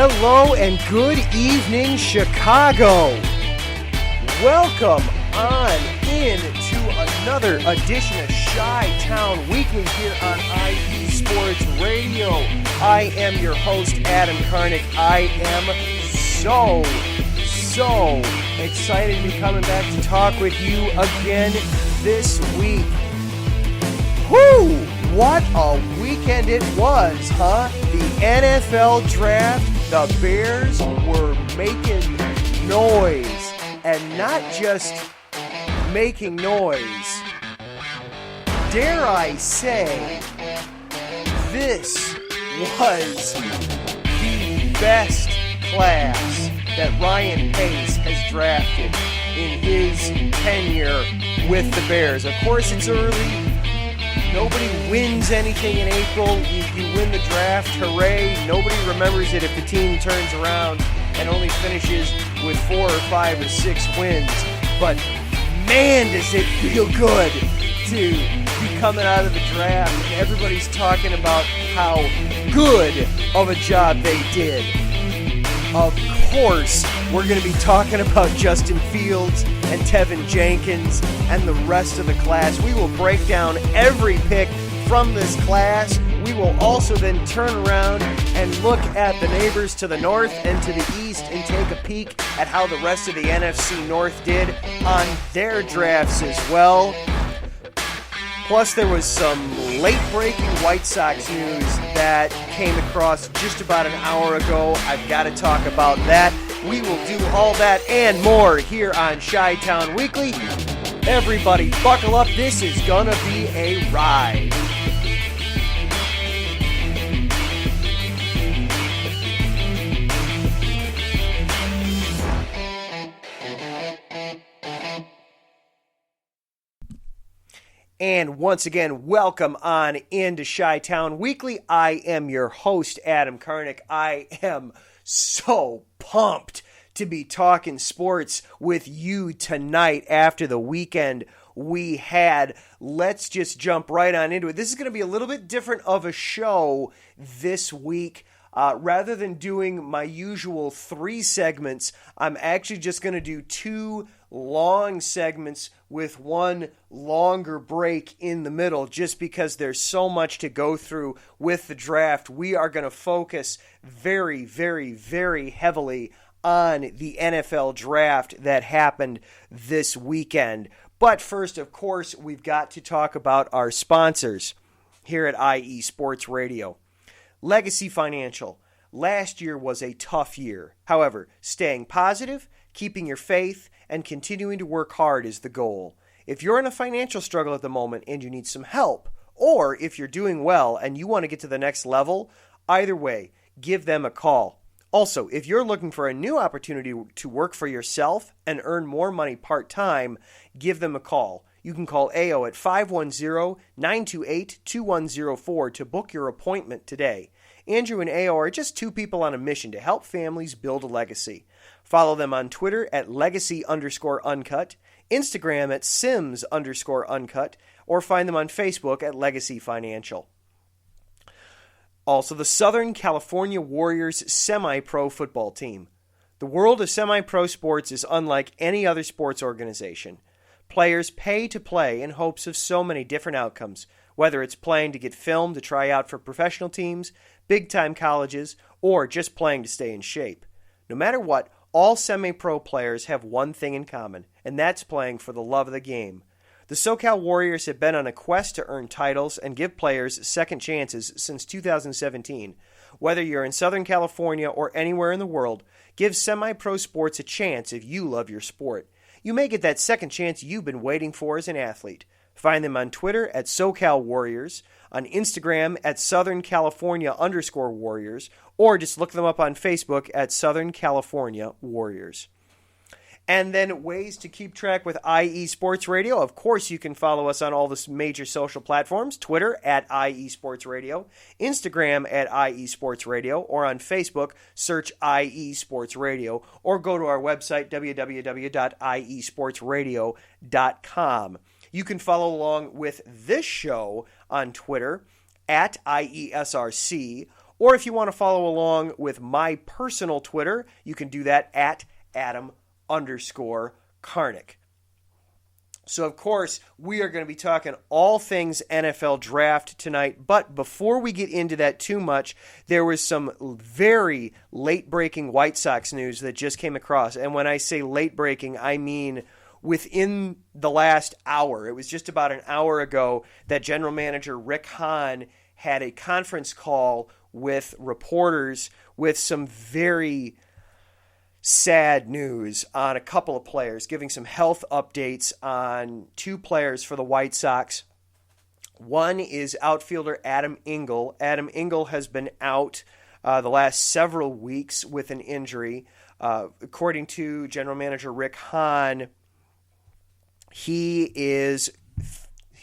Hello and good evening, Chicago. Welcome on in to another edition of Chi-Town Weekly here on IE Sports Radio. I am your host, Adam Karnick. I am so excited to be coming back to talk with you again this week. Whoo! What a weekend it was, huh? The NFL draft, the Bears were making noise. And not just making noise. Dare I say, this was the best class that Ryan Pace has drafted in his tenure with the Bears. Of course, it's early. Nobody wins anything in April. You win the draft, hooray. Nobody remembers it if the team turns around and only finishes with 4 or 5 or 6 wins. But man, does it feel good to be coming out of the draft and everybody's talking about how good of a job they did. Of course, we're going to be talking about Justin Fields and Tevin Jenkins and the rest of the class. We will break down every pick from this class. We will also then turn around and look at the neighbors to the north and to the east and take a peek at how the rest of the NFC North did on their drafts as well. Plus, there was some late-breaking White Sox news that came across just about an hour ago. I've got to talk about that. We will do all that and more here on Chi-Town Weekly. Everybody, buckle up. This is gonna be a ride. And once again, welcome on into Chi-Town Weekly. I am your host, Adam Karnick. I am so pumped to be talking sports with you tonight after the weekend we had. Let's just jump right on into it. This is going to be a little bit different of a show this week. Rather than doing my usual 3 segments, I'm actually just going to do 2 long segments with 1 longer break in the middle, just because there's so much to go through with the draft. We are going to focus very, very, very heavily on the NFL draft that happened this weekend. But first, of course, we've got to talk about our sponsors here at IE Sports Radio. Legacy Financial. Last year was a tough year. However, staying positive, keeping your faith, and continuing to work hard is the goal. If you're in a financial struggle at the moment and you need some help, or if you're doing well and you want to get to the next level, either way, give them a call. Also, if you're looking for a new opportunity to work for yourself and earn more money part-time, give them a call. You can call AO at 510-928-2104 to book your appointment today. Andrew and AO are just 2 people on a mission to help families build a legacy. Follow them on Twitter at legacy_uncut, Instagram at sims_uncut, or find them on Facebook at Legacy Financial. Also, the Southern California Warriors semi-pro football team. The world of semi-pro sports is unlike any other sports organization. Players pay to play in hopes of so many different outcomes, whether it's playing to get filmed to try out for professional teams, big-time colleges, or just playing to stay in shape. No matter what, all semi-pro players have one thing in common, and that's playing for the love of the game. The SoCal Warriors have been on a quest to earn titles and give players second chances since 2017. Whether you're in Southern California or anywhere in the world, give semi-pro sports a chance if you love your sport. You may get that second chance you've been waiting for as an athlete. Find them on Twitter at SoCal Warriors, on Instagram at Southern California_Warriors, or just look them up on Facebook at Southern California Warriors. And then ways to keep track with IE Sports Radio. Of course, you can follow us on all the major social platforms. Twitter at IE Sports Radio, Instagram at IE Sports Radio, or on Facebook, search IE Sports Radio, or go to our website, www.iesportsradio.com. You can follow along with this show on Twitter at IESRC, Or if you want to follow along with my personal Twitter, you can do that at Adam_Karnick. So, of course, we are going to be talking all things NFL draft tonight. But before we get into that too much, there was some very late-breaking White Sox news that just came across. And when I say late-breaking, I mean within the last hour. It was just about an hour ago that general manager Rick Hahn had a conference call with reporters with some very sad news on a couple of players, giving some health updates on two players for the White Sox. One is outfielder Adam Engel. Adam Engel has been out the last several weeks with an injury. According to general manager Rick Hahn, he's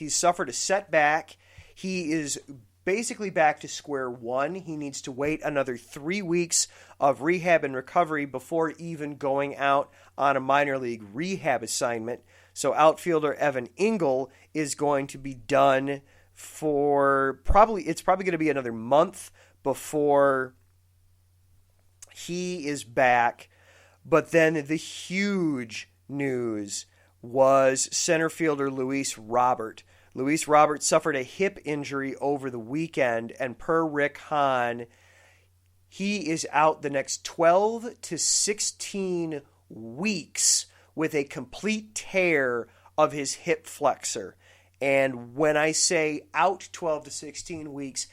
suffered a setback. He is basically back to square one. He needs to wait another 3 weeks of rehab and recovery before even going out on a minor league rehab assignment. So outfielder Evan Engel is going to be done for it's probably going to be another month before he is back. But then the huge news was center fielder Luis Robert. Luis Robert suffered a hip injury over the weekend, and per Rick Hahn, he is out the next 12 to 16 weeks with a complete tear of his hip flexor. And when I say out 12 to 16 weeks,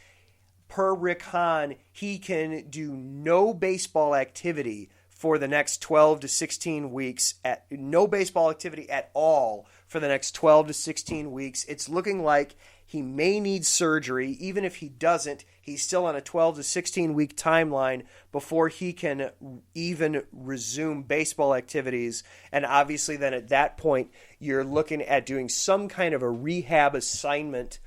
per Rick Hahn, he can do no baseball activity for the next 12 to 16 weeks, no baseball activity at all for the next 12 to 16 weeks. It's looking like he may need surgery. Even if he doesn't, he's still on a 12 to 16 week timeline before he can even resume baseball activities. And obviously then at that point, you're looking at doing some kind of a rehab assignment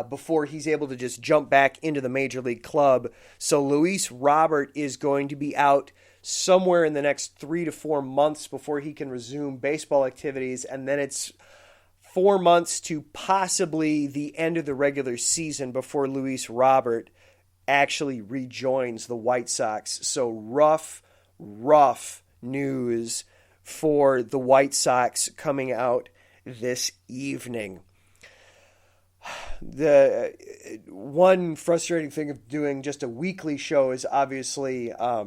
before he's able to just jump back into the major league club. So Luis Robert is going to be out somewhere in the next 3 to 4 months before he can resume baseball activities. And then it's 4 months to possibly the end of the regular season before Luis Robert actually rejoins the White Sox. So rough news for the White Sox coming out this evening. The one frustrating thing of doing just a weekly show is obviously I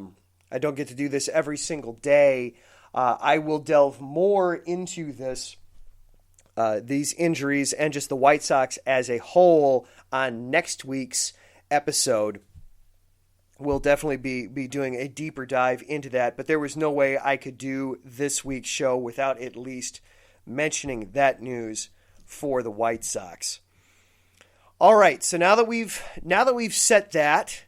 don't get to do this every single day. I will delve more into these injuries and just the White Sox as a whole on next week's episode. We'll definitely be doing a deeper dive into that, but there was no way I could do this week's show without at least mentioning that news for the White Sox. All right, so now that we've set that,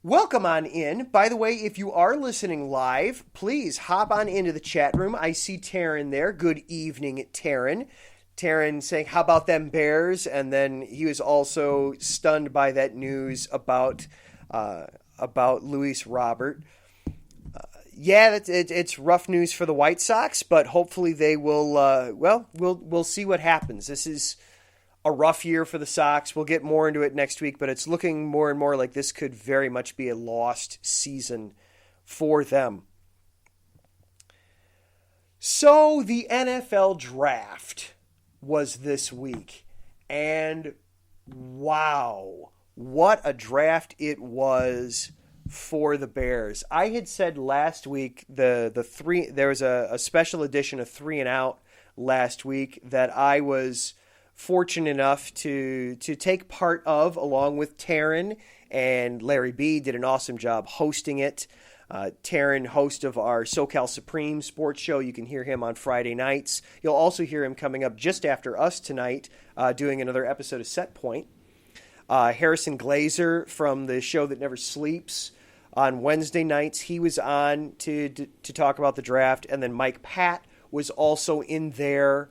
welcome on in. By the way, if you are listening live, please hop on into the chat room. I see Taryn there. Good evening, Taryn. Taryn saying, "How about them Bears?" And then he was also stunned by that news about Luis Robert. Yeah, it's rough news for the White Sox, but hopefully they will. We'll see what happens. This is a rough year for the Sox. We'll get more into it next week, but it's looking more and more like this could very much be a lost season for them. So the NFL draft was this week, and wow, what a draft it was for the Bears. I had said last week there was a special edition of 3 and Out last week that I was fortunate enough to take part of, along with Taryn, and Larry B did an awesome job hosting it. Taryn, host of our SoCal Supreme sports show. You can hear him on Friday nights. You'll also hear him coming up just after us tonight, doing another episode of Set Point. Harrison Glazer from the show that never sleeps on Wednesday nights. He was on to talk about the draft. And then Mike Pat was also in there,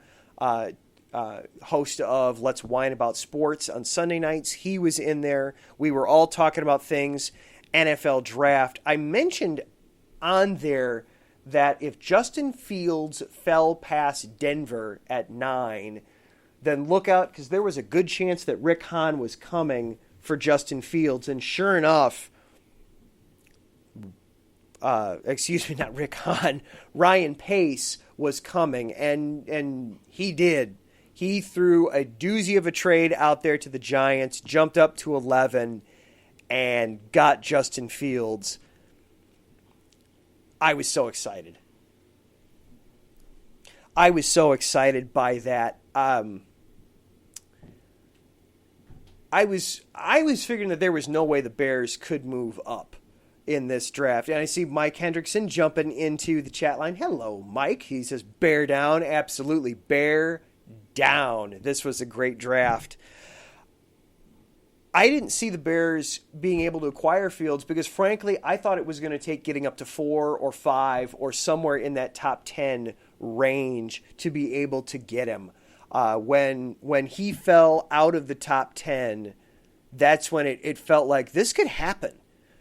host of Let's Whine About Sports on Sunday nights. He was in there. We were all talking about things NFL draft. I mentioned on there that if Justin Fields fell past Denver at 9, then look out, because there was a good chance that Rick Hahn was coming for Justin Fields. And sure enough, not Rick Hahn, Ryan Pace was coming, and he did. He threw a doozy of a trade out there to the Giants, jumped up to 11, and got Justin Fields. I was so excited. I was so excited by that. I was figuring that there was no way the Bears could move up in this draft. And I see Mike Hendrickson jumping into the chat line. Hello, Mike. He says, bear down. Absolutely. Bear down. This was a great draft. I didn't see the Bears being able to acquire Fields because, frankly, I thought it was going to take getting up to 4 or 5 or somewhere in that top 10 range to be able to get him. When he fell out of the top 10, that's when it felt like this could happen.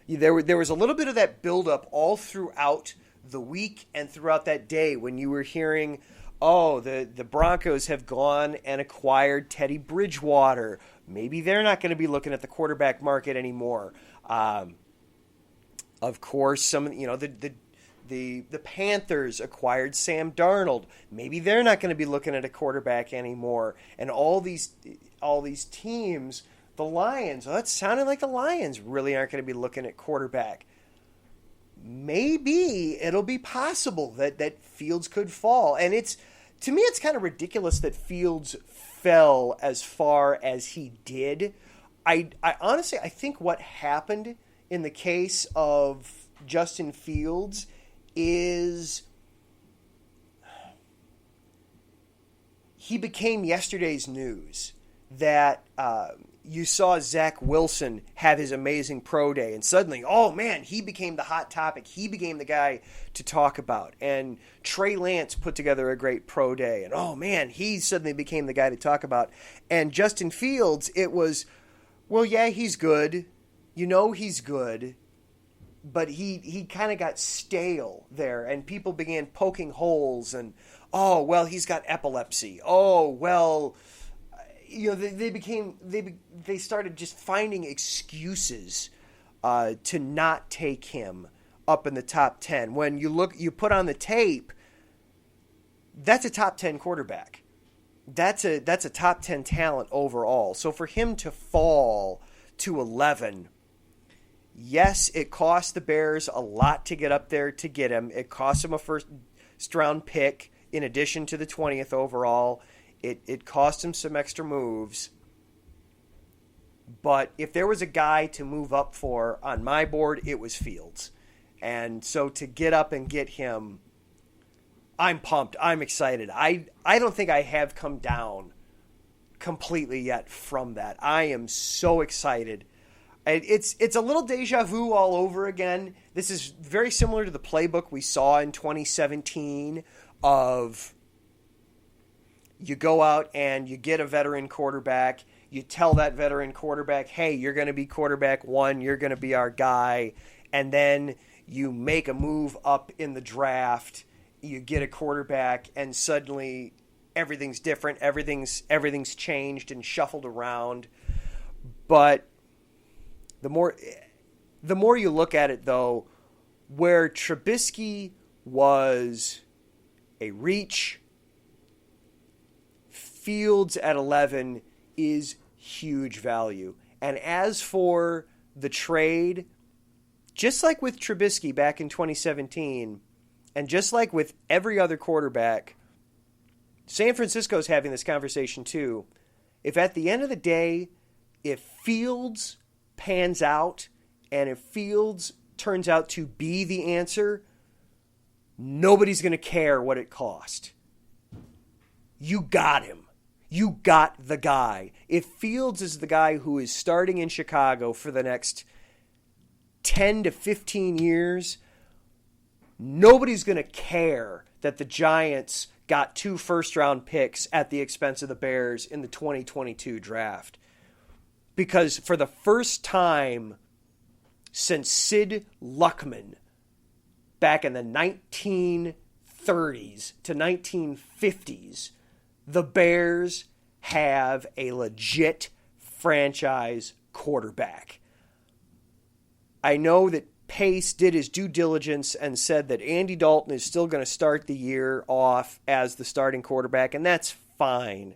There was a little bit of that buildup all throughout the week and throughout that day when you were hearing, oh, the Broncos have gone and acquired Teddy Bridgewater. Maybe they're not going to be looking at the quarterback market anymore. Of course, the Panthers acquired Sam Darnold. Maybe they're not going to be looking at a quarterback anymore. And all these teams, the Lions, that sounded like the Lions really aren't going to be looking at quarterback. Maybe it'll be possible that Fields could fall. And to me, it's kind of ridiculous that Fields fell as far as he did. I honestly, I think what happened in the case of Justin Fields is he became yesterday's news. That you saw Zach Wilson have his amazing pro day, and suddenly, oh man, he became the hot topic. He became the guy to talk about. And Trey Lance put together a great pro day, and oh man, he suddenly became the guy to talk about. And Justin Fields, it was, well, yeah, he's good. You know he's good. But he kind of got stale there, and people began poking holes, and, oh, well, he's got epilepsy. Oh, well, they started just finding excuses to not take him up in the top 10. When you put on the tape, that's a top 10 quarterback. That's a top 10 talent overall. So for him to fall to 11, yes, it cost the Bears a lot to get up there to get him. It cost him a first-round pick in addition to the 20th overall. It cost him some extra moves. But if there was a guy to move up for on my board, it was Fields. And so to get up and get him, I'm pumped. I'm excited. I don't think I have come down completely yet from that. I am so excited. It's a little deja vu all over again. This is very similar to the playbook we saw in 2017 of you go out and you get a veteran quarterback. You tell that veteran quarterback, hey, you're going to be quarterback one. You're going to be our guy. And then you make a move up in the draft. You get a quarterback, and suddenly everything's different. Everything's changed and shuffled around. But the more you look at it, though, where Trubisky was a reach, Fields at 11 is huge value. And as for the trade, just like with Trubisky back in 2017, and just like with every other quarterback, San Francisco's having this conversation too. If at the end of the day, if Fields pans out and if Fields turns out to be the answer, nobody's going to care what it cost. You got him. You got the guy. If Fields is the guy who is starting in Chicago for the next 10 to 15 years, nobody's going to care that the Giants got 2 first-round picks at the expense of the Bears in the 2022 draft. Because for the first time since Sid Luckman back in the 1930s to 1950s, the Bears have a legit franchise quarterback. I know that Pace did his due diligence and said that Andy Dalton is still going to start the year off as the starting quarterback, and that's fine.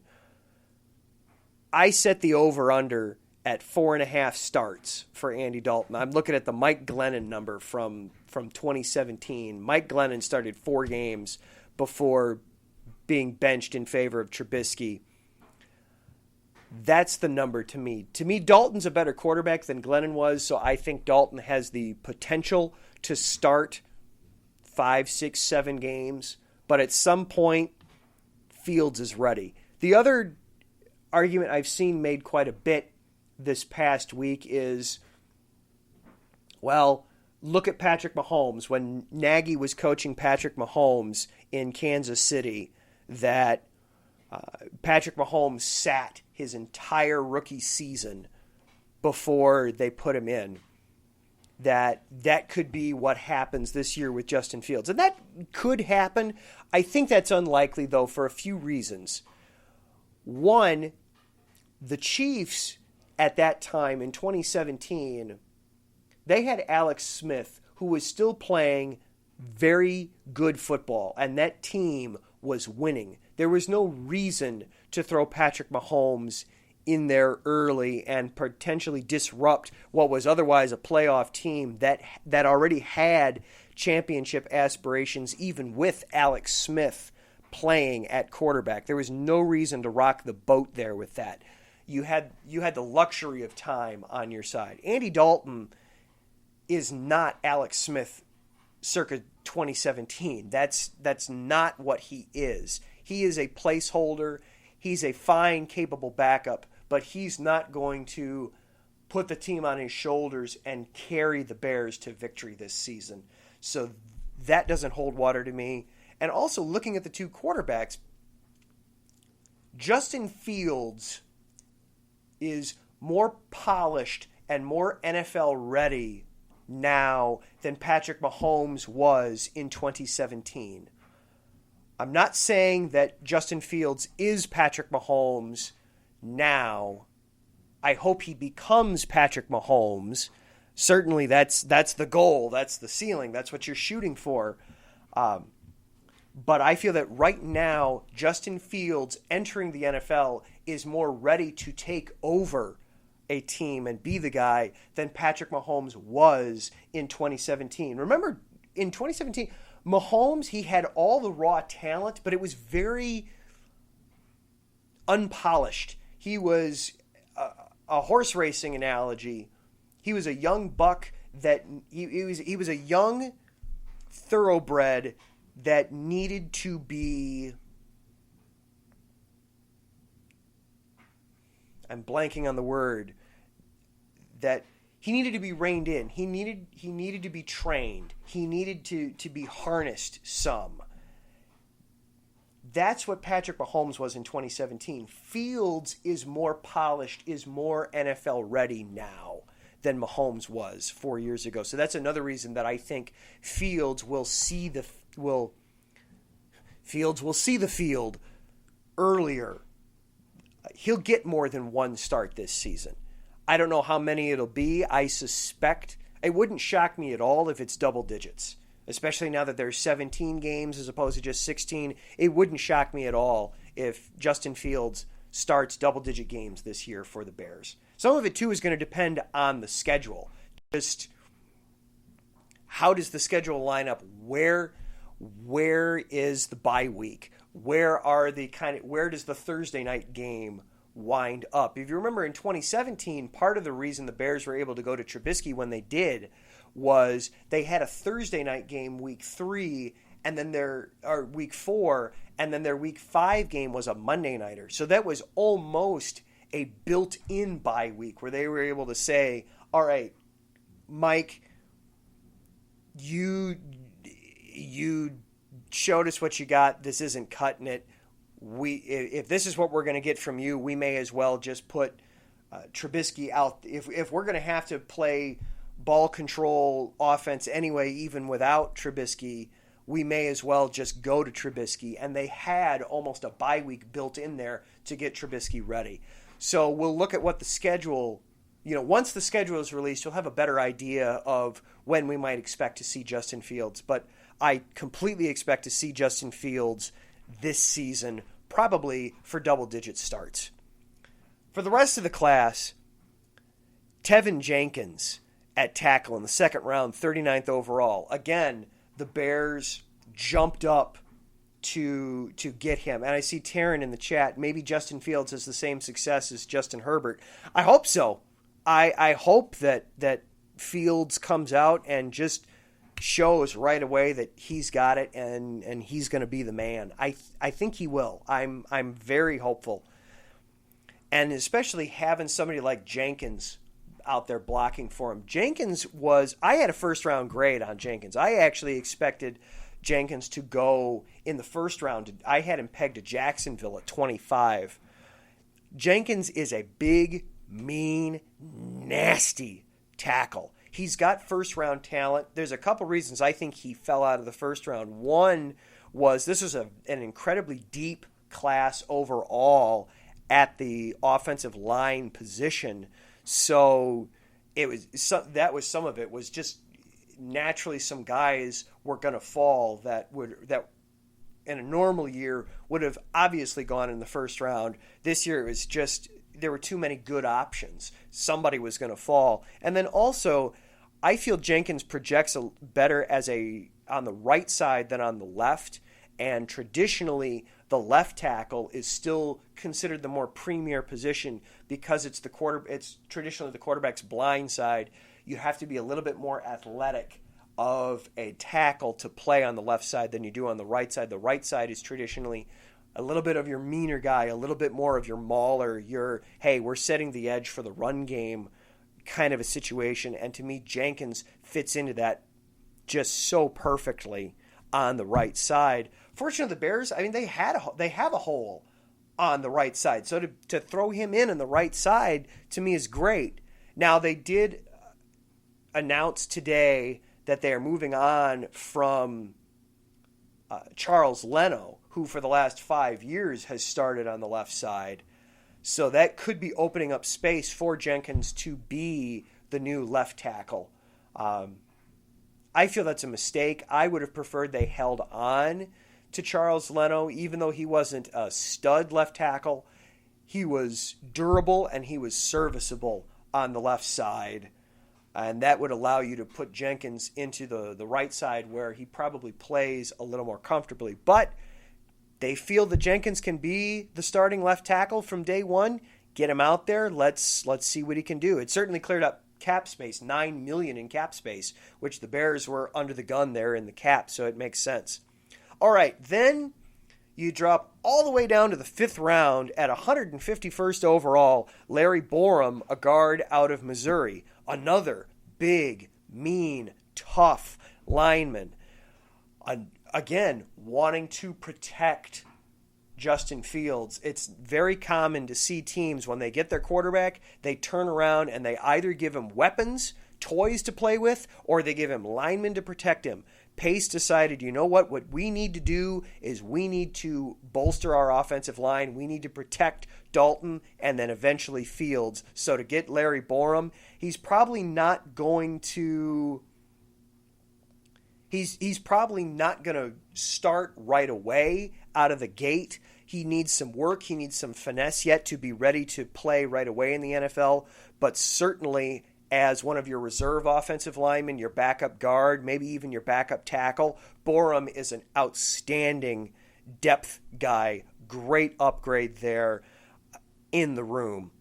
I set the over-under at 4.5 starts for Andy Dalton. I'm looking at the Mike Glennon number from 2017. Mike Glennon started 4 games before being benched in favor of Trubisky. That's the number to me. To me, Dalton's a better quarterback than Glennon was, so I think Dalton has the potential to start 5, 6, 7 games. But at some point, Fields is ready. The other argument I've seen made quite a bit this past week is, well, look at Patrick Mahomes. When Nagy was coaching Patrick Mahomes in Kansas City, that Patrick Mahomes sat his entire rookie season before they put him in. That could be what happens this year with Justin Fields. And that could happen. I think that's unlikely, though, for a few reasons. One, the Chiefs at that time in 2017, they had Alex Smith, who was still playing very good football, and that team was winning. There was no reason to throw Patrick Mahomes in there early and potentially disrupt what was otherwise a playoff team that already had championship aspirations, even with Alex Smith playing at quarterback. There was no reason to rock the boat there with that. You had the luxury of time on your side. Andy Dalton is not Alex Smith circa 2017. That's not what he is. He is a placeholder. He's a fine, capable backup, but he's not going to put the team on his shoulders and carry the Bears to victory this season. So that doesn't hold water to me. And also looking at the two quarterbacks, Justin Fields is more polished and more NFL ready now than Patrick Mahomes was in 2017. I'm not saying that Justin Fields is Patrick Mahomes now. I hope he becomes Patrick Mahomes. Certainly that's the goal, that's the ceiling, that's what you're shooting for. But I feel that right now, Justin Fields entering the NFL is more ready to take over a team and be the guy than Patrick Mahomes was in 2017. Remember, in 2017, Mahomes, he had all the raw talent, but it was very unpolished. He was a horse racing analogy. He was a young buck that he was a young thoroughbred that needed to be, I'm blanking on the word, that he needed to be reined in. He needed to be trained. He needed to be harnessed some. That's what Patrick Mahomes was in 2017. Fields is more polished, is more NFL ready now than Mahomes was 4 years ago. So that's another reason that I think Fields will see the field earlier. He'll get more than one start this season. I don't know how many it'll be. I suspect it wouldn't shock me at all if it's double digits, especially now that there's 17 games as opposed to just 16. It wouldn't shock me at all if Justin Fields starts double-digit games this year for the Bears. Some of it, too, is going to depend on the schedule. Just how does the schedule line up? Where is the bye week? Where does the Thursday night game wind up? If you remember in 2017, part of the reason the Bears were able to go to Trubisky when they did was they had a Thursday night game week 3 and then week 4, and then their week 5 game was a Monday nighter. So that was almost a built-in bye week where they were able to say, all right, Mike, you showed us what you got. This isn't cutting it. If this is what we're going to get from you, we may as well just put Trubisky out. If we're going to have to play ball control offense anyway, even without Trubisky, we may as well just go to Trubisky. And they had almost a bye week built in there to get Trubisky ready. So we'll look at what the schedule once the schedule is released, you'll have a better idea of when we might expect to see Justin Fields. But I completely expect to see Justin Fields this season, probably for double-digit starts. For the rest of the class, Tevin Jenkins at tackle in the second round, 39th overall. Again, the Bears jumped up to get him. And I see Taryn in the chat. Maybe Justin Fields has the same success as Justin Herbert. I hope so. I hope that Fields comes out and just shows right away that he's got it and he's going to be the man. I think he will. I'm very hopeful. And especially having somebody like Jenkins out there blocking for him. I had a first round grade on Jenkins. I actually expected Jenkins to go in the first round. I had him pegged to Jacksonville at 25. Jenkins is a big, mean, nasty tackle. He's got first round talent. There's a couple reasons I think he fell out of the first round. One was this was an incredibly deep class overall at the offensive line position. So that was some of it was just naturally some guys were going to fall that in a normal year would have obviously gone in the first round. This year it was just there were too many good options. Somebody was going to fall. And then also I feel Jenkins projects better on the right side than on the left, and traditionally the left tackle is still considered the more premier position because it's traditionally the quarterback's blind side. You have to be a little bit more athletic of a tackle to play on the left side than you do on the right side. The right side is traditionally a little bit of your meaner guy, a little bit more of your mauler, we're setting the edge for the run game kind of a situation. And to me, Jenkins fits into that just so perfectly on the right side. Fortunately, the Bears, they have a hole on the right side. So to throw him in on the right side, to me, is great. Now, they did announce today that they are moving on from Charles Leno, who for the last 5 years has started on the left side. So that could be opening up space for Jenkins to be the new left tackle. I feel that's a mistake. I would have preferred they held on to Charles Leno, even though he wasn't a stud left tackle. He was durable and he was serviceable on the left side. And that would allow you to put Jenkins into the right side where he probably plays a little more comfortably. But they feel that Jenkins can be the starting left tackle from day one. Get him out there. Let's see what he can do. It certainly cleared up cap space, $9 million in cap space, which the Bears were under the gun there in the cap, so it makes sense. All right, then you drop all the way down to the 5th round at 151st overall, Larry Borum, a guard out of Missouri. Another big, mean, tough lineman. Again, wanting to protect Justin Fields. It's very common to see teams, when they get their quarterback, they turn around and they either give him weapons, toys to play with, or they give him linemen to protect him. Pace decided, you know what we need to do is we need to bolster our offensive line. We need to protect Dalton and then eventually Fields. So to get Larry Borum, he's probably not going to start right away out of the gate. He needs some work. He needs some finesse yet to be ready to play right away in the NFL. But certainly as one of your reserve offensive linemen, your backup guard, maybe even your backup tackle, Borum is an outstanding depth guy. Great upgrade there in the room.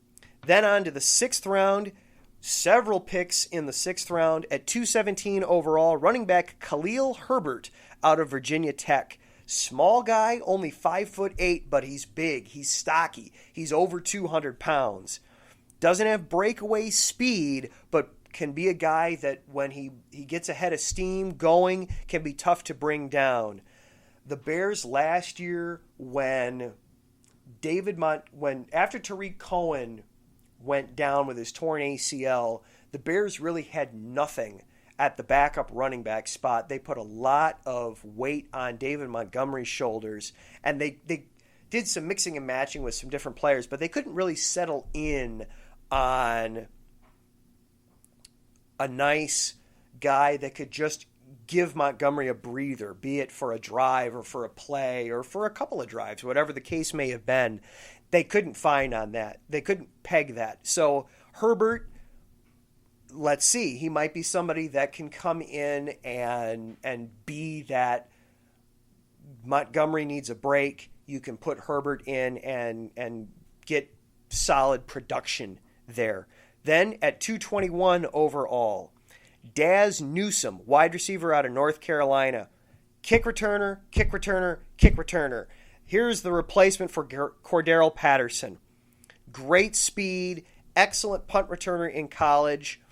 Then on to the 6th round. Several picks in the 6th round. At 217 overall, running back Khalil Herbert out of Virginia Tech. Small guy, only 5'8", but he's big. He's stocky. He's over 200 pounds. Doesn't have breakaway speed, but can be a guy that when he gets ahead of steam going, can be tough to bring down. The Bears last year, when after Tariq Cohen went down with his torn ACL, the Bears really had nothing at the backup running back spot. They put a lot of weight on David Montgomery's shoulders, and they did some mixing and matching with some different players, but they couldn't really settle in on a nice guy that could just give Montgomery a breather, be it for a drive or for a play or for a couple of drives, whatever the case may have been. They couldn't find on that. They couldn't peg that. So Herbert, let's see. He might be somebody that can come in and be that Montgomery needs a break. You can put Herbert in and get solid production there. Then at 221 overall, Daz Newsome, wide receiver out of North Carolina. Kick returner, kick returner, kick returner. Here's the replacement for Cordero Patterson. Great speed, excellent punt returner in college.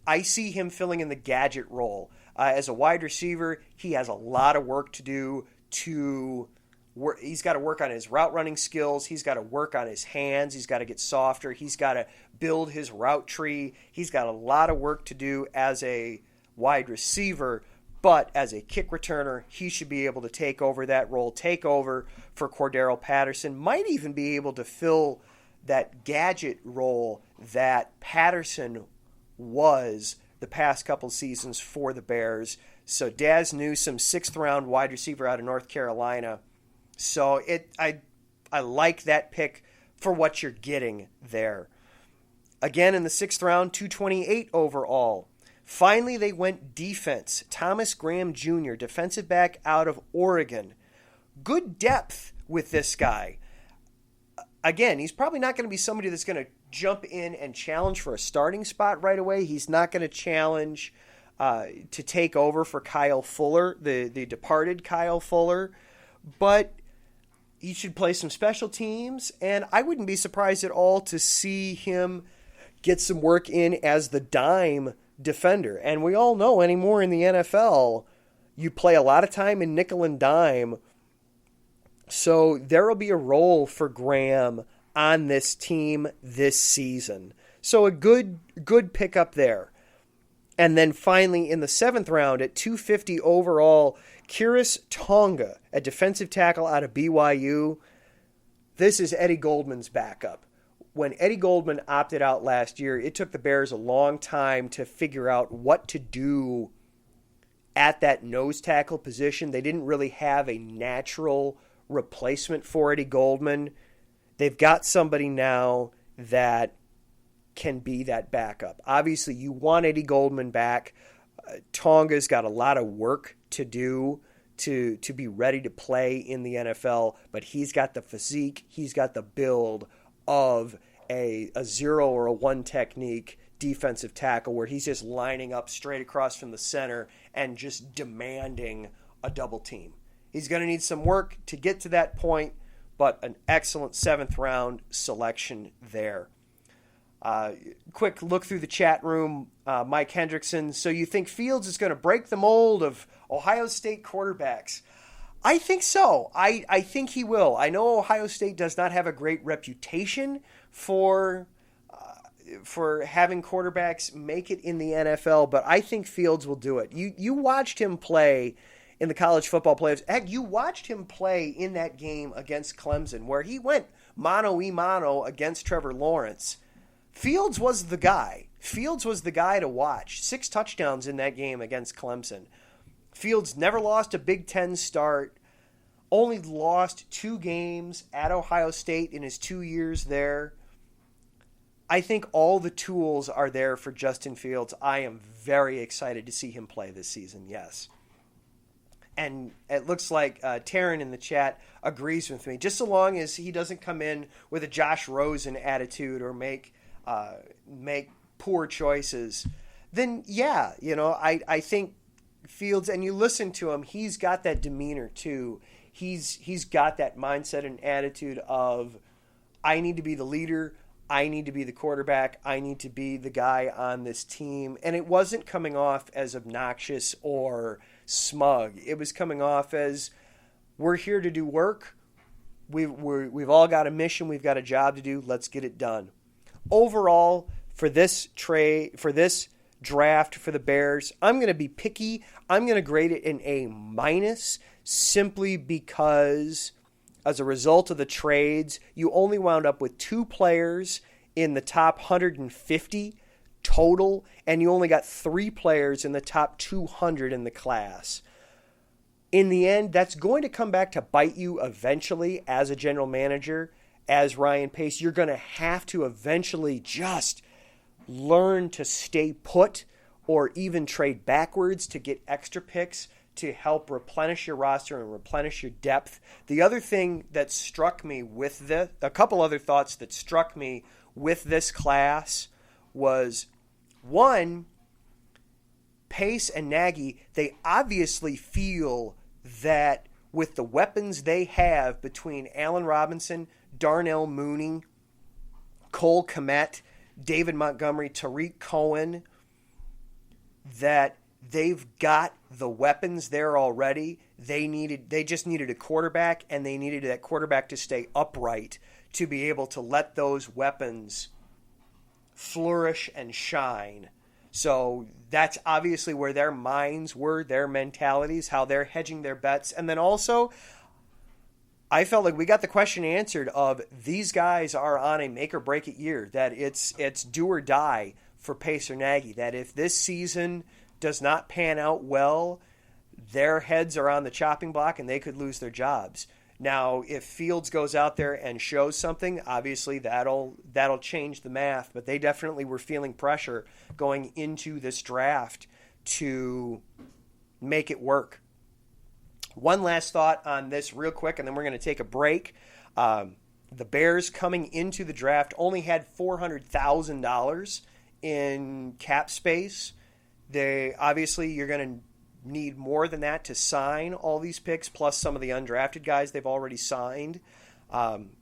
I see him filling in the gadget role. As a wide receiver, he has a lot of work to do to work. He's got to work on his route running skills. He's got to work on his hands. He's got to get softer. He's got to build his route tree. He's got a lot of work to do as a wide receiver. But as a kick returner, he should be able to take over that role, take over for Cordero Patterson, might even be able to fill that gadget role that Patterson was the past couple seasons for the Bears. So Daz Newsome, 6th round wide receiver out of North Carolina. So I like that pick for what you're getting there. Again, in the 6th round, 228 overall. Finally, they went defense. Thomas Graham Jr., defensive back out of Oregon. Good depth with this guy. Again, he's probably not going to be somebody that's going to jump in and challenge for a starting spot right away. He's not going to challenge to take over for Kyle Fuller, the departed Kyle Fuller. But he should play some special teams, and I wouldn't be surprised at all to see him get some work in as the dime defender. And we all know anymore in the NFL, you play a lot of time in nickel and dime. So there will be a role for Graham on this team this season. So a good pickup there. And then finally in the 7th round at 250 overall, Kiris Tonga, a defensive tackle out of BYU. This is Eddie Goldman's backup. When Eddie Goldman opted out last year, it took the Bears a long time to figure out what to do at that nose tackle position. They didn't really have a natural replacement for Eddie Goldman. They've got somebody now that can be that backup. Obviously, you want Eddie Goldman back. Tonga's got a lot of work to do to be ready to play in the NFL, but he's got the physique, he's got the build of a 0 or a 1 technique defensive tackle where he's just lining up straight across from the center and just demanding a double team. He's going to need some work to get to that point, but an excellent 7th round selection there. Quick look through the chat room. Mike Hendrickson. So you think Fields is going to break the mold of Ohio State quarterbacks? I think so. I think he will. I know Ohio State does not have a great reputation for having quarterbacks make it in the NFL, but I think Fields will do it. You watched him play in the college football playoffs. Heck, you watched him play in that game against Clemson where he went mano-a-mano against Trevor Lawrence. Fields was the guy. Fields was the guy to watch. 6 touchdowns in that game against Clemson. Fields never lost a Big Ten start, only lost 2 games at Ohio State in his 2 years there. I think all the tools are there for Justin Fields. I am very excited to see him play this season, yes. And it looks like Taryn in the chat agrees with me. Just so long as he doesn't come in with a Josh Rosen attitude or make poor choices, then yeah, I think Fields, and you listen to him, he's got that demeanor too. He's got that mindset and attitude of, I need to be the leader, I need to be the quarterback, I need to be the guy on this team. And it wasn't coming off as obnoxious or smug. It was coming off as, we're here to do work. We've all got a mission, we've got a job to do, let's get it done. Overall, for this draft for the Bears, I'm going to be picky. I'm going to grade it an A- simply because as a result of the trades, you only wound up with 2 players in the top 150 total, and you only got 3 players in the top 200 in the class. In the end, that's going to come back to bite you eventually as a general manager, as Ryan Pace. You're going to have to eventually just learn to stay put or even trade backwards to get extra picks to help replenish your roster and replenish your depth. The other thing that struck me with this, a couple other thoughts that struck me with this class was, one, Pace and Nagy, they obviously feel that with the weapons they have between Allen Robinson, Darnell Mooney, Cole Kmet, David Montgomery, Tariq Cohen, that they've got the weapons there already. They just needed a quarterback, and they needed that quarterback to stay upright to be able to let those weapons flourish and shine. So that's obviously where their minds were, their mentalities, how they're hedging their bets. And then also, I felt like we got the question answered of these guys are on a make or break it year, that it's do or die for Pace or Nagy, that if this season does not pan out well, their heads are on the chopping block and they could lose their jobs. Now, if Fields goes out there and shows something, obviously that'll change the math, but they definitely were feeling pressure going into this draft to make it work. One last thought on this real quick, and then we're going to take a break. The Bears coming into the draft only had $400,000 in cap space. Obviously, you're going to need more than that to sign all these picks, plus some of the undrafted guys they've already signed.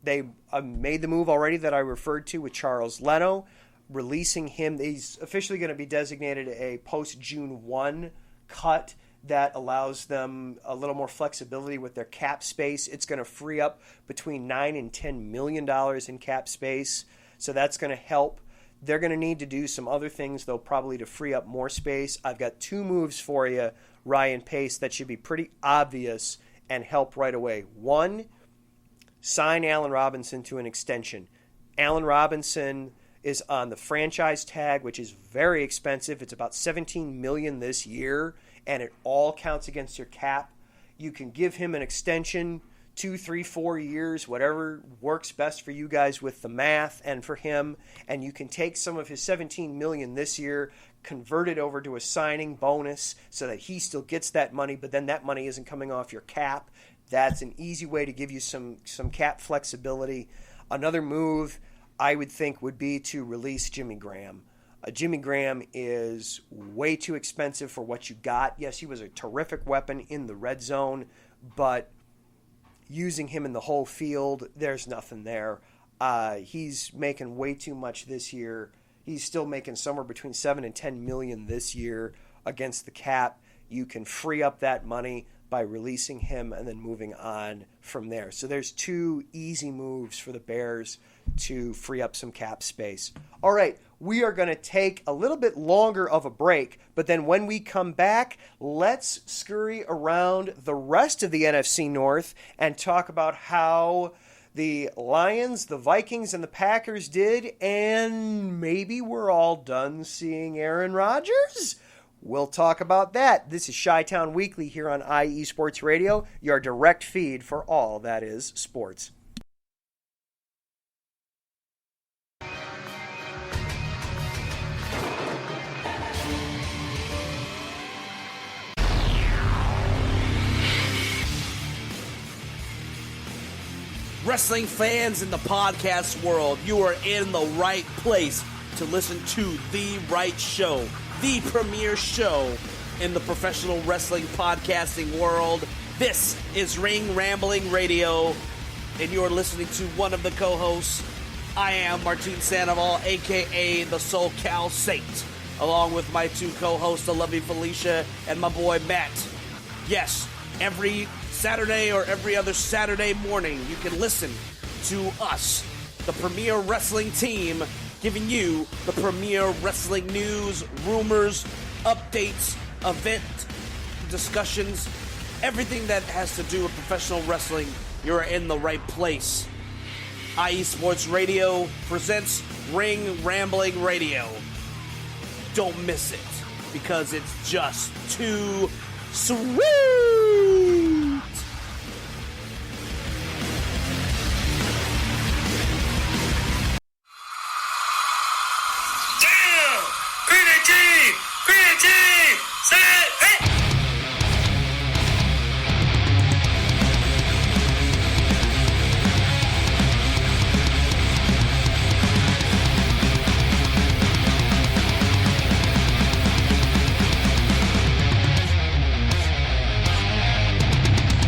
They made the move already that I referred to with Charles Leno, releasing him. He's officially going to be designated a post-June 1 cut that allows them a little more flexibility with their cap space. It's going to free up between $9 and $10 million in cap space, so that's going to help. They're going to need to do some other things, though, probably to free up more space. I've got 2 moves for you, Ryan Pace, that should be pretty obvious and help right away. 1, sign Allen Robinson to an extension. Allen Robinson is on the franchise tag, which is very expensive. It's about $17 million this year, and it all counts against your cap. You can give him an extension, 2, 3, 4 years, whatever works best for you guys with the math and for him, and you can take some of his $17 million this year, convert it over to a signing bonus so that he still gets that money, but then that money isn't coming off your cap. That's an easy way to give you some cap flexibility. Another move I would think would be to release Jimmy Graham. Jimmy Graham is way too expensive for what you got. Yes, he was a terrific weapon in the red zone, but using him in the whole field, there's nothing there. He's making way too much this year. He's still making somewhere between $7 and $10 million this year against the cap. You can free up that money by releasing him and then moving on from there. So there's 2 easy moves for the Bears to free up some cap space. All right, we are going to take a little bit longer of a break, but then when we come back, let's scurry around the rest of the NFC North and talk about how the Lions, the Vikings, and the Packers did, and maybe we're all done seeing Aaron Rodgers. We'll talk about that. This is Chi-Town Weekly here on IE Sports Radio, your direct feed for all that is sports. Wrestling fans in the podcast world, you are in the right place to listen to the right show, the premier show in the professional wrestling podcasting world. This is Ring Rambling Radio, and you are listening to one of the co-hosts. I am Martin Sandoval, a.k.a. the SoCal Saint, along with my 2 co-hosts, the lovely Felicia and my boy Matt. Yes, every Saturday or every other Saturday morning, you can listen to us, the premier wrestling team, giving you the premier wrestling news, rumors, updates, event discussions, everything that has to do with professional wrestling. You're in the right place. IE Sports Radio presents Ring Rambling Radio. don't miss it because it's just too sweet.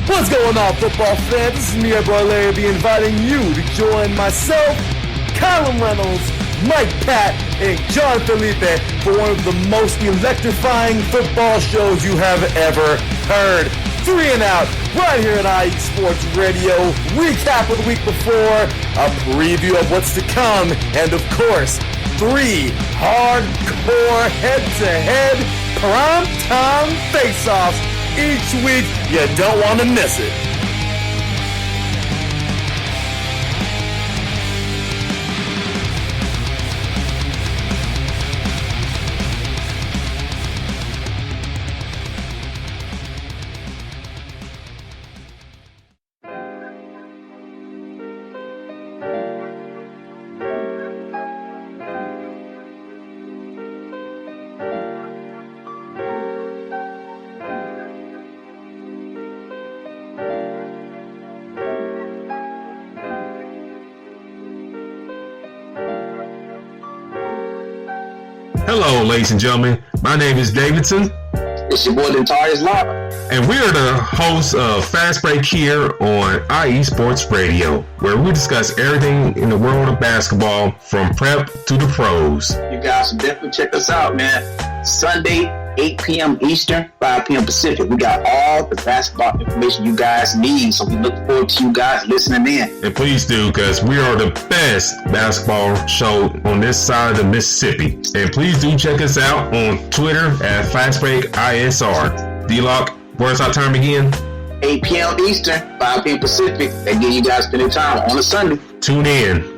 What's going on, football fans? This is me, your boy Larry B, inviting you to join myself, Colin Reynolds, Mike Pat, and John Felipe for one of the most electrifying football shows you have ever heard. 3 and Out, right here at IE Sports Radio. Recap of the week before, a preview of what's to come, and of course, 3 hardcore head-to-head primetime face-offs each week. You don't want to miss it. Hello, ladies and gentlemen. My name is Davidson. It's your boy, Dentarius Locke. And we are the hosts of Fast Break here on IE Sports Radio, where we discuss everything in the world of basketball from prep to the pros. You guys should definitely check us out, man. Sunday, 8 p.m. Eastern, 5 p.m. Pacific. We got all the basketball information you guys need, so we look forward to you guys listening in. And please do, because we are the best basketball show on this side of the Mississippi. And please do check us out on Twitter at FastBreakISR. D-Lock, where's our time again? 8 p.m. Eastern, 5 p.m. Pacific. That gives you guys spending time on a Sunday. Tune in.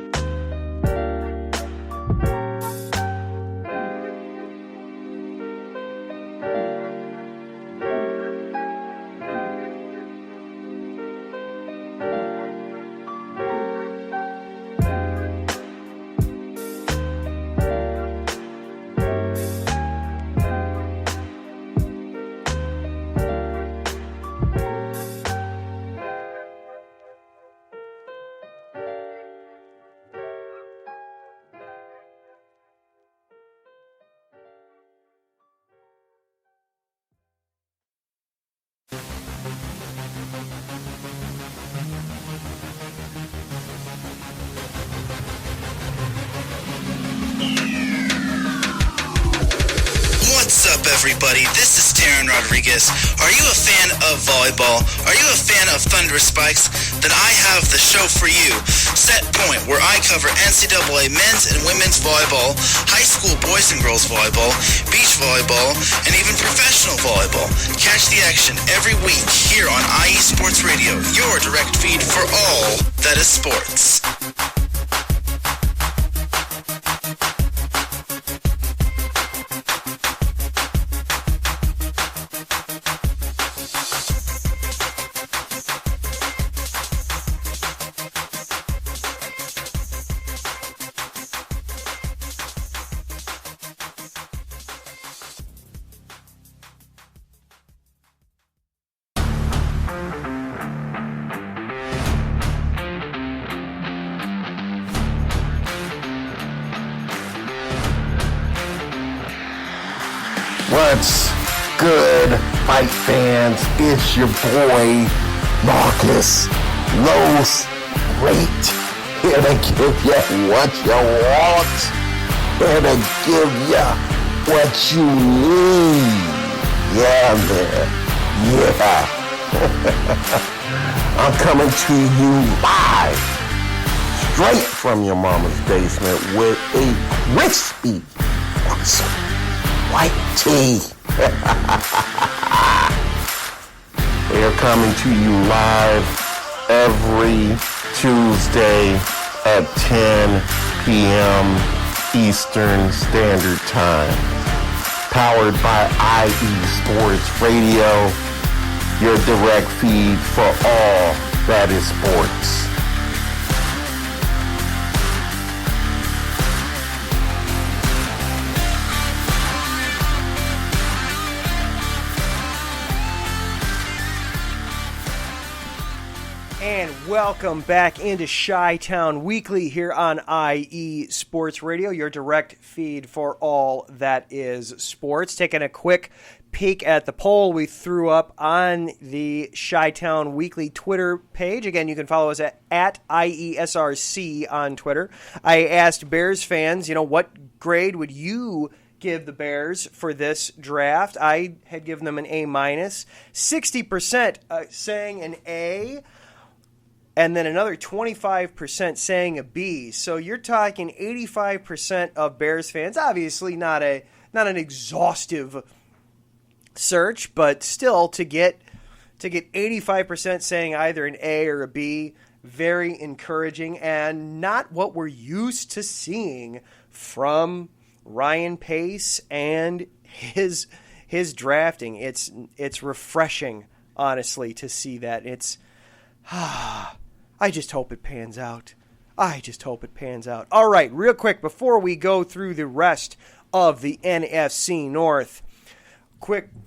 Everybody, this is Taryn Rodriguez. Are you a fan of volleyball? Are you a fan of Thunderous Spikes? Then I have the show for you, Set Point, where I cover NCAA men's and women's volleyball, high school boys and girls volleyball, beach volleyball, and even professional volleyball. Catch the action every week here on IE Sports Radio, your direct feed for all that is sports. What's good, fight fans? It's your boy, Marcus Los Great, here to give you what you want, here to give you what you need. Yeah, man. Yeah. I'm coming to you live, straight from your mama's basement with a crispy, awesome white tea. They're coming to you live every Tuesday at 10 p.m. Eastern Standard Time. powered by IE Sports Radio, your direct feed for all that is sports. And welcome back into Chi-Town Weekly here on IE Sports Radio, your direct feed for all that is sports. Taking a quick peek at the poll we threw up on the Chi-Town Weekly Twitter page. Again, you can follow us at IESRC on Twitter. I asked Bears fans, what grade would you give the Bears for this draft? I had given them an A-. 60% saying an A. And then another 25% saying a B. So you're talking 85% of Bears fans. Obviously not an exhaustive search, but still to get 85% saying either an A or a B, very encouraging and not what we're used to seeing from Ryan Pace and his drafting. It's refreshing, honestly, to see that. I just hope it pans out. All right, real quick, before we go through the rest of the NFC North,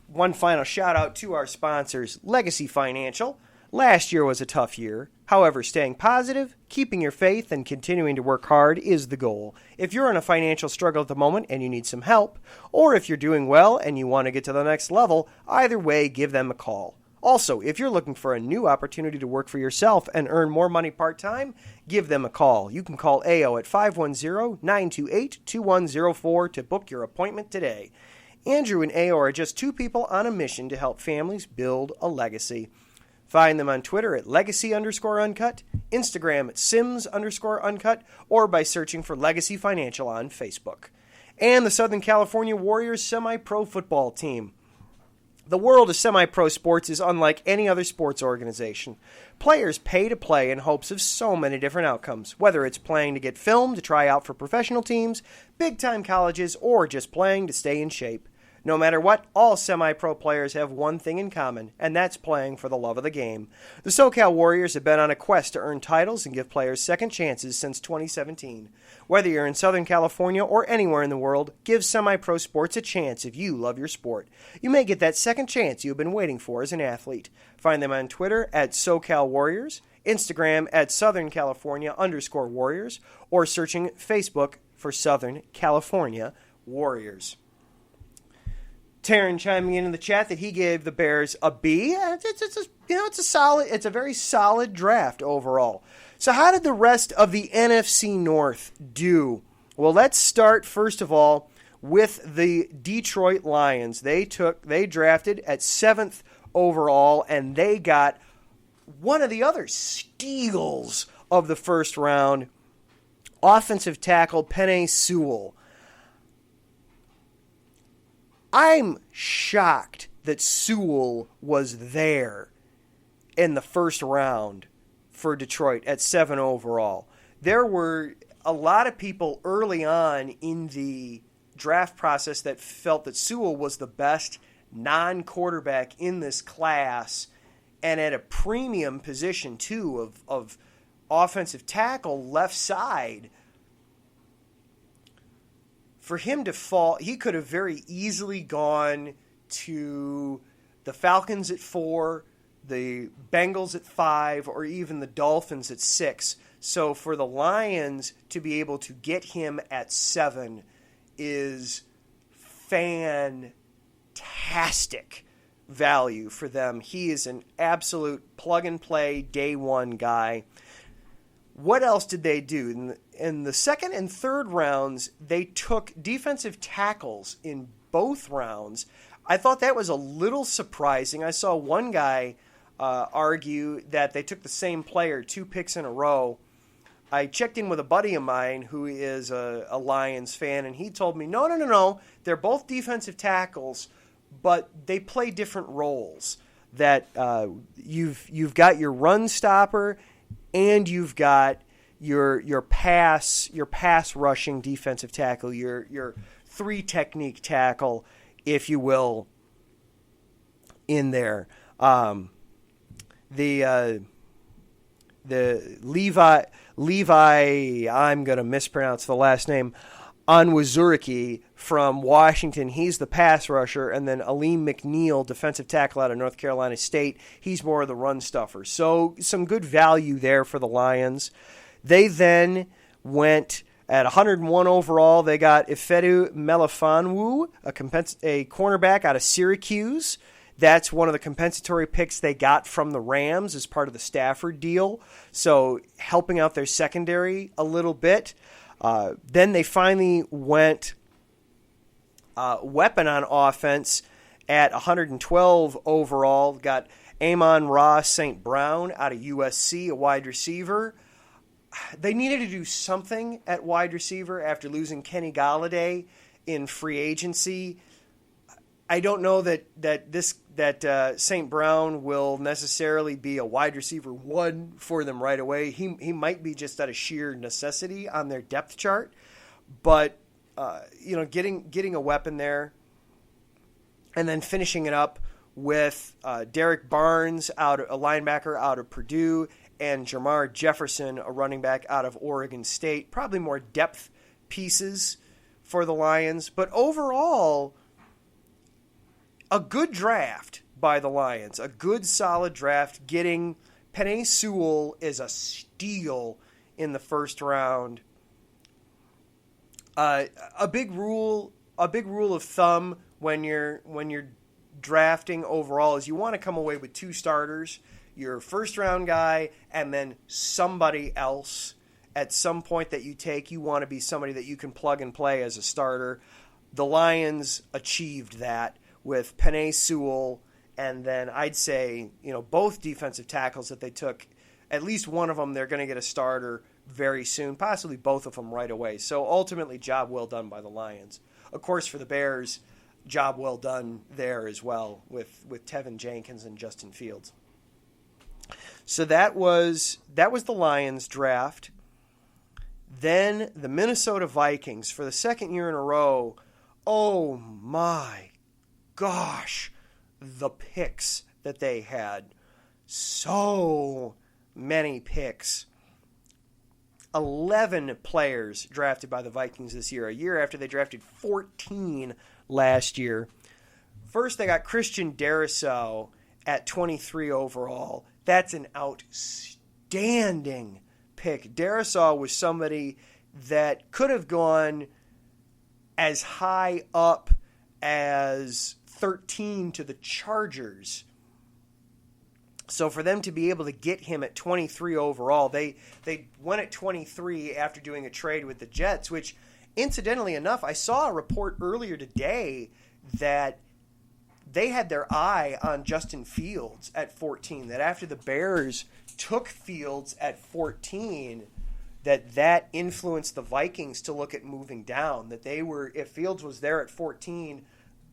one final shout out to our sponsors, Legacy Financial. Last year was a tough year. However, staying positive, keeping your faith, and continuing to work hard is the goal. If you're in a financial struggle at the moment and you need some help, or if you're doing well and you want to get to the next level, either way, give them a call. Also, if you're looking for a new opportunity to work for yourself and earn more money part-time, give them a call. You can call AO at 510-928-2104 to book your appointment today. Andrew and AO are just two people on a mission to help families build a legacy. Find them on Twitter at legacy_uncut, Instagram at sims_uncut, or by searching for Legacy Financial on Facebook. And the Southern California Warriors semi-pro football team. The world of semi-pro sports is unlike any other sports organization. Players pay to play in hopes of so many different outcomes, whether it's playing to get filmed to try out for professional teams, big-time colleges, or just playing to stay in shape. No matter what, all semi-pro players have one thing in common, and that's playing for the love of the game. The SoCal Warriors have been on a quest to earn titles and give players second chances since 2017. Whether you're in Southern California or anywhere in the world, give semi-pro sports a chance if you love your sport. You may get that second chance you've been waiting for as an athlete. Find them on Twitter at SoCal Warriors, Instagram at Southern California_Warriors, or searching Facebook for Southern California Warriors. Taryn chiming in the chat that he gave the Bears a B. It's a very solid draft overall. So how did the rest of the NFC North do? Well, let's start first of all with the Detroit Lions. They drafted at 7th overall, and they got one of the other steals of the first round, offensive tackle Penei Sewell. I'm shocked that Sewell was there in the first round for Detroit at 7 overall. There were a lot of people early on in the draft process that felt that Sewell was the best non-quarterback in this class and at a premium position, too, of offensive tackle left side. For him to fall, he could have very easily gone to the Falcons at 4, the Bengals at 5, or even the Dolphins at 6. So for the Lions to be able to get him at 7 is fantastic value for them. He is an absolute plug-and-play day one guy. What else did they do? In the second and third rounds, they took defensive tackles in both rounds. I thought that was a little surprising. I saw one guy argue that they took the same player 2 picks in a row. I checked in with a buddy of mine who is a Lions fan, and he told me, no. They're both defensive tackles, but they play different roles. That you've got your run stopper, and you've got your pass rushing defensive tackle, your 3 technique tackle if you will, in there. The Levi, I'm going to mispronounce the last name, Onwuzurike from Washington. He's the pass rusher. And then Aleem McNeil, defensive tackle out of North Carolina State. He's more of the run stuffer. So some good value there for the Lions. They then went at 101 overall. They got Ifedu Melifonwu, a cornerback out of Syracuse. That's one of the compensatory picks they got from the Rams as part of the Stafford deal. So helping out their secondary a little bit. Then they finally went weapon on offense at 112 overall. Got Amon Ross St. Brown out of USC, a wide receiver. They needed to do something at wide receiver after losing Kenny Golladay in free agency. I don't know that St. Brown will necessarily be a wide receiver one for them right away. He might be just out of sheer necessity on their depth chart, but getting a weapon there, and then finishing it up with Derek Barnes, a linebacker out of Purdue, and Jamar Jefferson, a running back out of Oregon State. Probably more depth pieces for the Lions, but overall, a good draft by the Lions. A good, solid draft. Getting Penei Sewell is a steal in the first round. A big rule of thumb when you're drafting overall is you want to come away with two starters. Your first round guy and then somebody else at some point that you take. You want to be somebody that you can plug and play as a starter. The Lions achieved that with Penei Sewell, and then I'd say, both defensive tackles that they took, at least one of them, they're going to get a starter very soon, possibly both of them right away. So ultimately, job well done by the Lions. Of course, for the Bears, job well done there as well with Tevin Jenkins and Justin Fields. So that was the Lions draft. Then the Minnesota Vikings, for the second year in a row, oh my gosh, the picks that they had. So many picks. 11 players drafted by the Vikings this year, a year after they drafted 14 last year. First, they got Christian Darrisaw at 23 overall. That's an outstanding pick. Darrisaw was somebody that could have gone as high up as 13 to the Chargers. So for them to be able to get him at 23 overall, they went at 23 after doing a trade with the Jets, which, incidentally enough, I saw a report earlier today that they had their eye on Justin Fields at 14, that after the Bears took Fields at 14, that influenced the Vikings to look at moving down, that they were, if Fields was there at 14,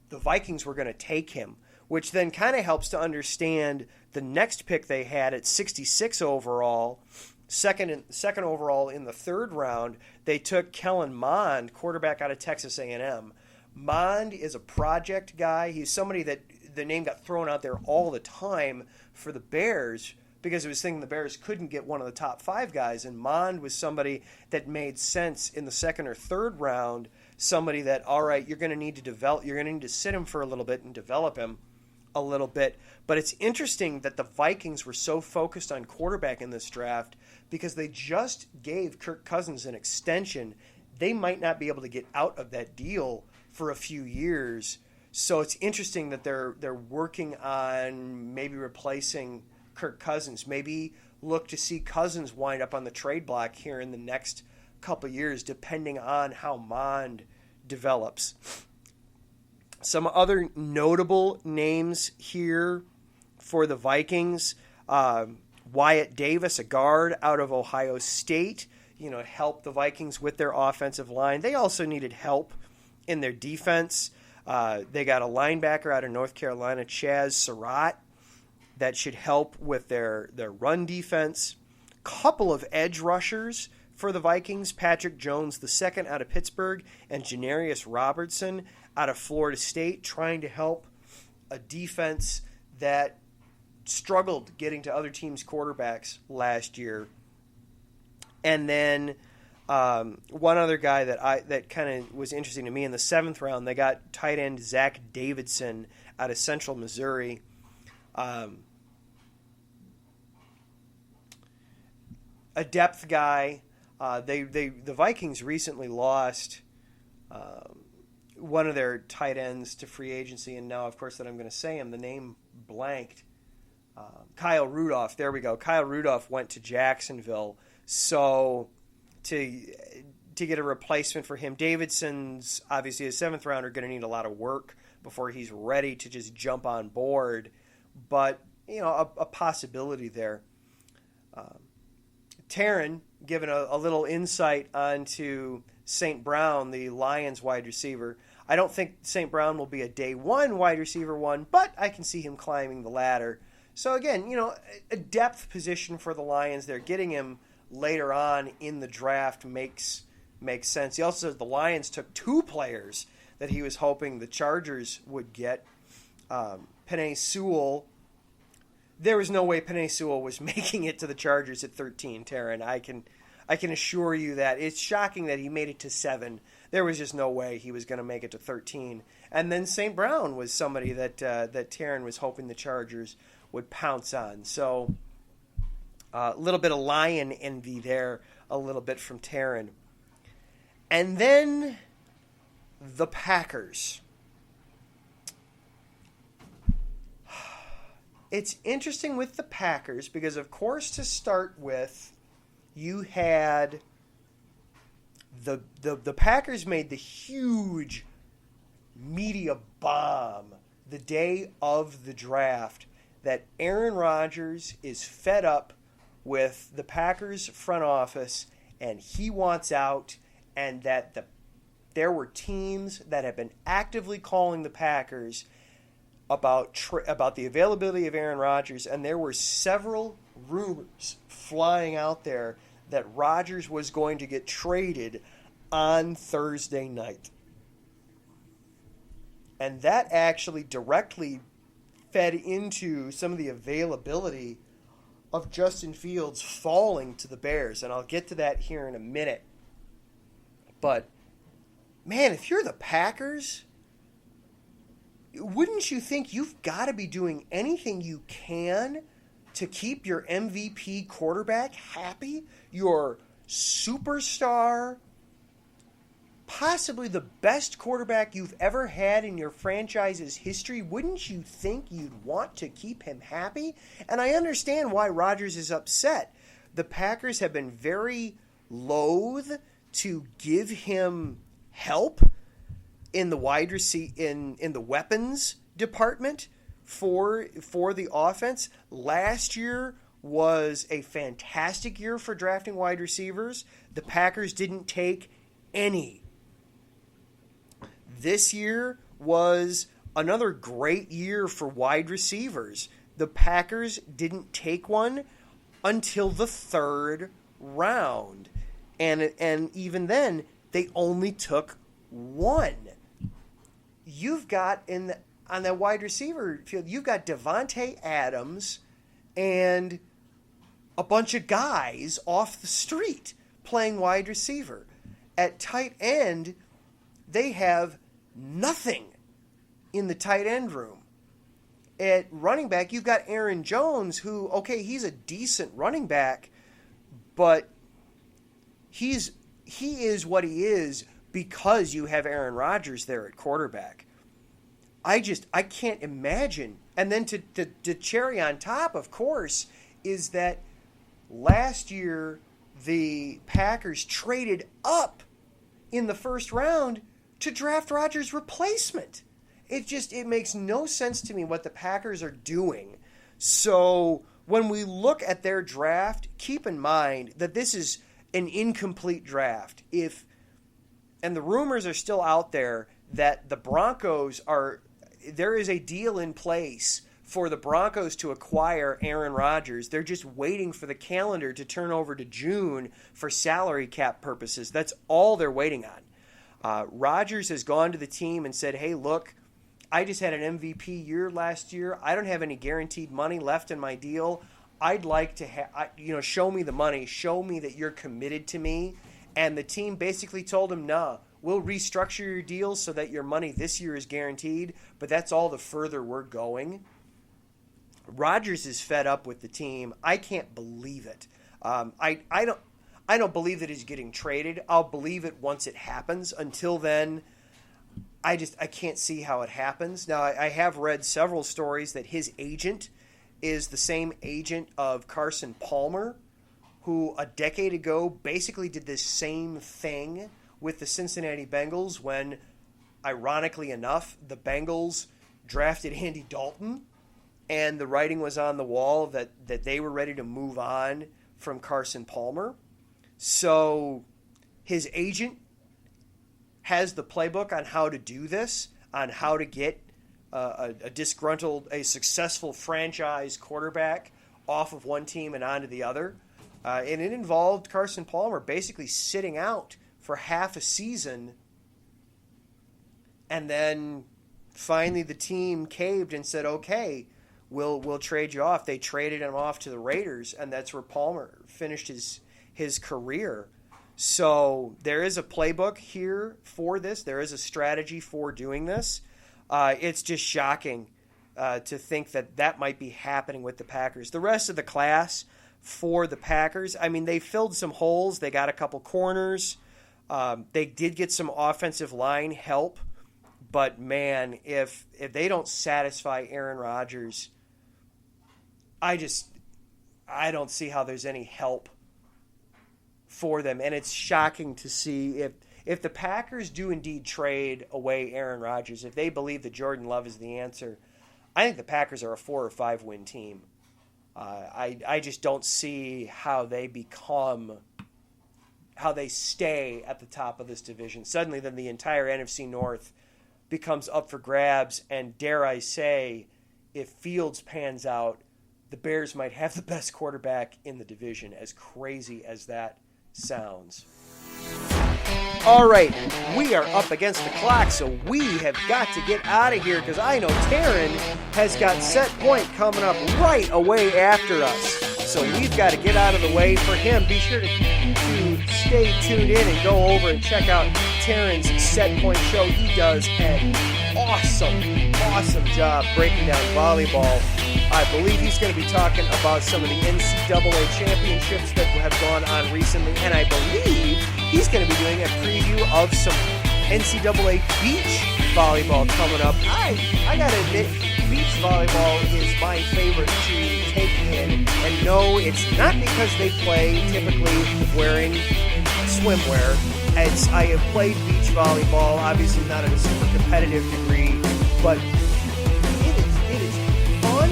the Vikings were going to take him, which then kind of helps to understand the next pick they had at 66 overall, second overall in the third round. They took Kellen Mond, quarterback out of Texas A&M. Mond is a project guy. He's somebody that the name got thrown out there all the time for the Bears because it was thinking the Bears couldn't get one of the top 5 guys, and Mond was somebody that made sense in the second or third round, somebody that, all right, you're going to need to sit him for a little bit and develop him a little bit. But it's interesting that the Vikings were so focused on quarterback in this draft because they just gave Kirk Cousins an extension. They might not be able to get out of that deal for a few years. So it's interesting that they're working on maybe replacing Kirk Cousins. Maybe look to see Cousins wind up on the trade block here in the next couple years, depending on how Mond develops. Some other notable names here for the Vikings. Wyatt Davis, a guard out of Ohio State, helped the Vikings with their offensive line. They also needed help in their defense. They got a linebacker out of North Carolina, Chaz Surratt, that should help with their run defense. Couple of edge rushers for the Vikings, Patrick Jones II out of Pittsburgh and Janarius Robertson out of Florida State, trying to help a defense that struggled getting to other teams' quarterbacks last year. And then one other guy that kind of was interesting to me in the 7th round, they got tight end Zach Davidson out of Central Missouri. A depth guy. The Vikings recently lost one of their tight ends to free agency, and now, of course, that I'm going to say him, the name blanked. Kyle Rudolph. There we go. Kyle Rudolph went to Jacksonville. So to get a replacement for him, Davidson's obviously a 7th rounder, going to need a lot of work before he's ready to just jump on board. But, a possibility there. Taryn, giving a little insight onto St. Brown, the Lions wide receiver. I don't think St. Brown will be a day 1 wide receiver 1, but I can see him climbing the ladder. So again, a depth position for the Lions. They're getting him later on in the draft makes sense. He also says the Lions took 2 players that he was hoping the Chargers would get. Penei Sewell. There was no way Penei Sewell was making it to the Chargers at 13, Taryn. I can assure you that. It's shocking that he made it to 7. There was just no way he was going to make it to 13. And then St. Brown was somebody that Taryn was hoping the Chargers would pounce on. So a little bit of Lion envy there, a little bit from Taryn. And then the Packers. It's interesting with the Packers because, of course, to start with, you had the Packers made the huge media bomb the day of the draft that Aaron Rodgers is fed up with the Packers front office and he wants out, and that there were teams that have been actively calling the Packers about the availability of Aaron Rodgers, and there were several rumors flying out there that Rodgers was going to get traded on Thursday night. And that actually directly fed into some of the availability of Justin Fields falling to the Bears, and I'll get to that here in a minute. But, man, if you're the Packers, wouldn't you think you've got to be doing anything you can to keep your MVP quarterback happy? Your superstar, possibly the best quarterback you've ever had in your franchise's history. Wouldn't you think you'd want to keep him happy? And I understand why Rodgers is upset. The Packers have been very loath to give him help in the in the weapons department for the offense. Last year was a fantastic year for drafting wide receivers. The Packers didn't take any. This year was another great year for wide receivers. The Packers didn't take one until the 3rd round. And even then, they only took one. You've got on that wide receiver field, you've got Devontae Adams and a bunch of guys off the street playing wide receiver. At tight end, they have nothing in the tight end room. At running back, you've got Aaron Jones, who, okay, he's a decent running back, but he is what he is because you have Aaron Rodgers there at quarterback. I can't imagine. And then to cherry on top, of course, is that last year the Packers traded up in the 1st round to draft Rodgers' replacement. It makes no sense to me what the Packers are doing. So when we look at their draft, keep in mind that this is an incomplete draft. And the rumors are still out there that the Broncos there is a deal in place for the Broncos to acquire Aaron Rodgers. They're just waiting for the calendar to turn over to June for salary cap purposes. That's all they're waiting on. Rodgers has gone to the team and said, hey, look, I just had an MVP year last year. I don't have any guaranteed money left in my deal. I'd like to show me the money. Show me that you're committed to me. And the team basically told him, nah, we'll restructure your deal so that your money this year is guaranteed, but that's all the further we're going. Rodgers is fed up with the team. I can't believe it. I don't believe that he's getting traded. I'll believe it once it happens. Until then, I can't see how it happens. Now, I have read several stories that his agent is the same agent of Carson Palmer, who a decade ago basically did this same thing with the Cincinnati Bengals when, ironically enough, the Bengals drafted Andy Dalton, and the writing was on the wall that they were ready to move on from Carson Palmer. So his agent has the playbook on how to do this, on how to get a successful franchise quarterback off of one team and onto the other. And it involved Carson Palmer basically sitting out for half a season, and then finally the team caved and said, okay, we'll trade you off. They traded him off to the Raiders, and that's where Palmer finished his career. So there is a playbook here for this. There is a strategy for doing this. It's just shocking to think that might be happening with the Packers. The rest of the class for the Packers, I mean, they filled some holes. They got a couple corners. They did get some offensive line help. But, man, if they don't satisfy Aaron Rodgers, I don't see how there's any help for them. And it's shocking to see if the Packers do indeed trade away Aaron Rodgers, if they believe that Jordan Love is the answer, I think the Packers are a 4 or 5 win team. I just don't see how they stay at the top of this division. Suddenly, then the entire NFC North becomes up for grabs, and dare I say, if Fields pans out, the Bears might have the best quarterback in the division, as crazy as that sounds. All right, we are up against the clock, so we have got to get out of here because I know Taryn has got Set Point coming up right away after us. So we've got to get out of the way for him. Be sure to stay tuned in and go over and check out Taryn's Set Point show. He does an awesome job breaking down volleyball. I believe he's going to be talking about some of the NCAA championships that have gone on recently, and I believe he's going to be doing a preview of some NCAA beach volleyball coming up. I got to admit, beach volleyball is my favorite to take in, and no, it's not because they play typically wearing swimwear. I have played beach volleyball, obviously not at a super competitive degree, but it is fun,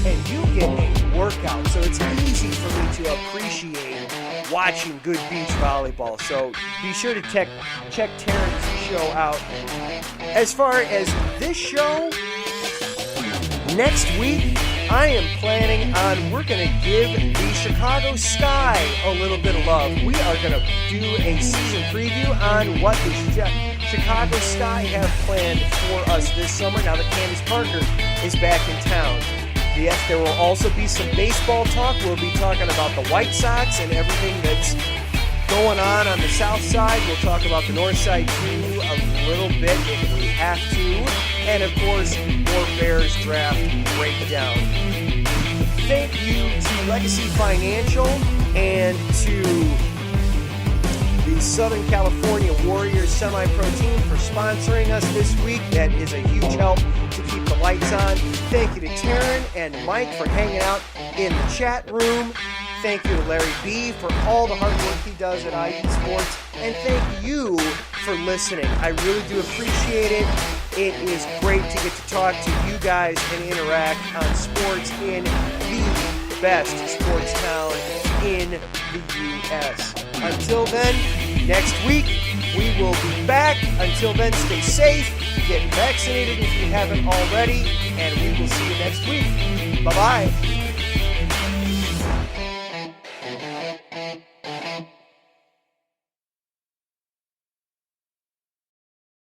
and you get a workout, so it's easy for me to appreciate watching good beach volleyball. So be sure to check Terrence's show out. As far as this show, next week, I am planning on, we're going to give the Chicago Sky a little bit of love. We are going to do a season preview on what the Chicago Sky have planned for us this summer now that Candace Parker is back in town. Yes, there will also be some baseball talk. We'll be talking about the White Sox and everything that's going on the south side. We'll talk about the north side too a little bit if we have to. And of course, more Bears draft breakdown. Thank you to Legacy Financial and to the Southern California Warriors Semi-Pro team for sponsoring us this week. That is a huge help to keep the lights on. Thank you to Taryn and Mike for hanging out in the chat room. Thank you to Larry B for all the hard work he does at IE Sports. And thank you for listening. I really do appreciate it. It is great to get to talk to you guys and interact on sports in the best sports town in the U.S. Until then, next week, we will be back. Until then, stay safe, get vaccinated if you haven't already, and we will see you next week. Bye-bye.